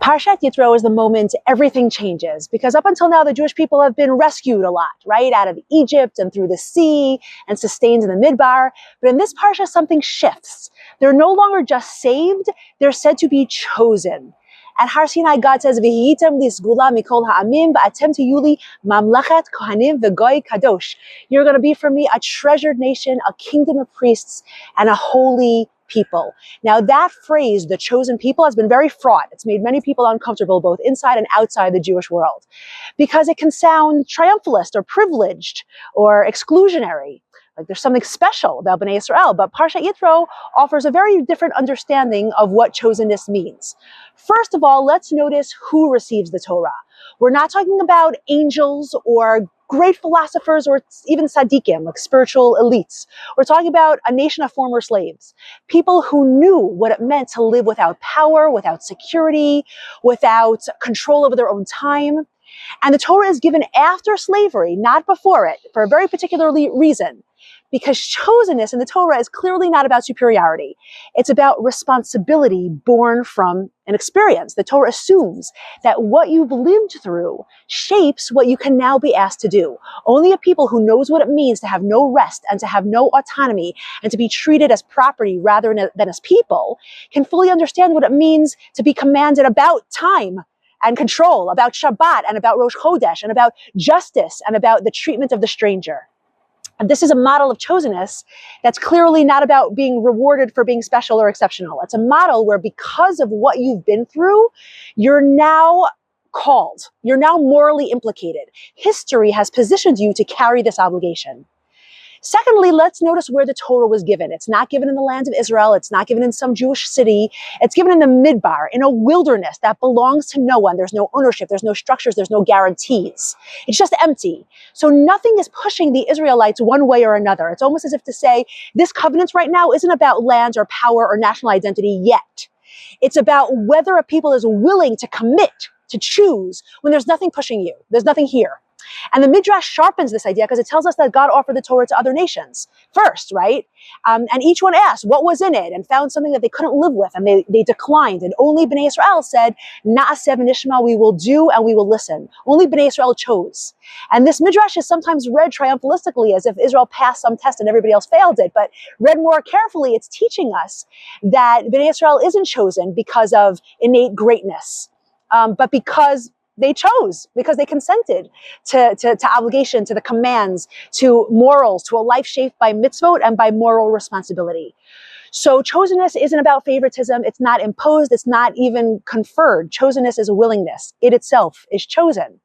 Parshat Yitro is the moment everything changes, because up until now, the Jewish people have been rescued a lot, right? Out of Egypt and through the sea and sustained in the Midbar. But in this Parsha, something shifts. They're no longer just saved, they're said to be chosen. At Har Sinai, God says, "V'hiyitem lisgula mikol ha'amim v'atem tiyuli mamlechet kohanim v'goy kadosh." You're going to be for me a treasured nation, a kingdom of priests, and a holy people. Now that phrase, the chosen people, has been very fraught. It's made many people uncomfortable, both inside and outside the Jewish world, because it can sound triumphalist or privileged or exclusionary. Like there's something special about Bnei Israel, but Parshat Yitro offers a very different understanding of what chosenness means. First of all, let's notice who receives the Torah. We're not talking about angels or great philosophers or even tzaddikim, like spiritual elites. We're talking about a nation of former slaves, people who knew what it meant to live without power, without security, without control over their own time. And the Torah is given after slavery, not before it, for a very particular reason. Because chosenness in the Torah is clearly not about superiority. It's about responsibility born from an experience. The Torah assumes that what you've lived through shapes what you can now be asked to do. Only a people who knows what it means to have no rest and to have no autonomy and to be treated as property rather than as people can fully understand what it means to be commanded about time and control, about Shabbat and about Rosh Chodesh and about justice and about the treatment of the stranger. And this is a model of chosenness that's clearly not about being rewarded for being special or exceptional. It's a model where, because of what you've been through, you're now called. You're now morally implicated. History has positioned you to carry this obligation. Secondly, let's notice where the Torah was given. It's not given in the land of Israel. It's not given in some Jewish city. It's given in the Midbar, in a wilderness that belongs to no one. There's no ownership. There's no structures. There's no guarantees. It's just empty. So nothing is pushing the Israelites one way or another. It's almost as if to say, this covenant right now isn't about land or power or national identity yet. It's about whether a people is willing to commit, to choose, when there's nothing pushing you. There's nothing here. And the Midrash sharpens this idea because it tells us that God offered the Torah to other nations first, right? And each one asked what was in it and found something that they couldn't live with, and they declined. And only Bnei Israel said, Na'aseh v'nishma, we will do and we will listen. Only Bnei Israel chose. And this Midrash is sometimes read triumphalistically as if Israel passed some test and everybody else failed it. But read more carefully, it's teaching us that Bnei Israel isn't chosen because of innate greatness, but because they chose, because they consented to obligation, to the commands, to morals, to a life shaped by mitzvot and by moral responsibility. So chosenness isn't about favoritism. It's not imposed. It's not even conferred. Chosenness is a willingness. It itself is chosen.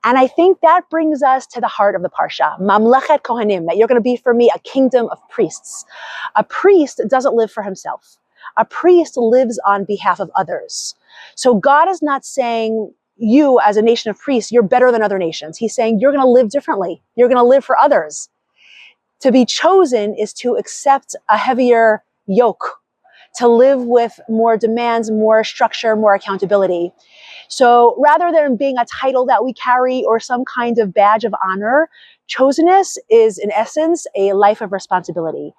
And I think that brings us to the heart of the Parsha, Mamlechet Kohanim, that you're going to be for me a kingdom of priests. A priest doesn't live for himself. A priest lives on behalf of others. So God is not saying, you as a nation of priests, you're better than other nations. He's saying you're going to live differently. You're going to live for others. To be chosen is to accept a heavier yoke, to live with more demands, more structure, more accountability. So rather than being a title that we carry or some kind of badge of honor, chosenness is in essence a life of responsibility.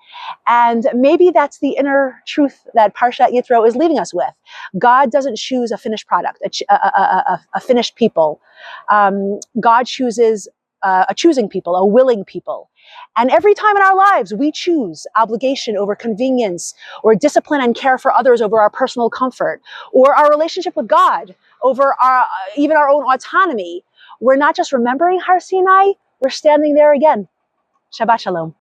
And maybe that's the inner truth that Parshat Yitro is leaving us with. God doesn't choose a finished product, a finished people. God chooses a choosing people, a willing people. And every time in our lives, we choose obligation over convenience, or discipline and care for others over our personal comfort, or our relationship with God over even our own autonomy. We're not just remembering Har Sinai, we're standing there again. Shabbat Shalom.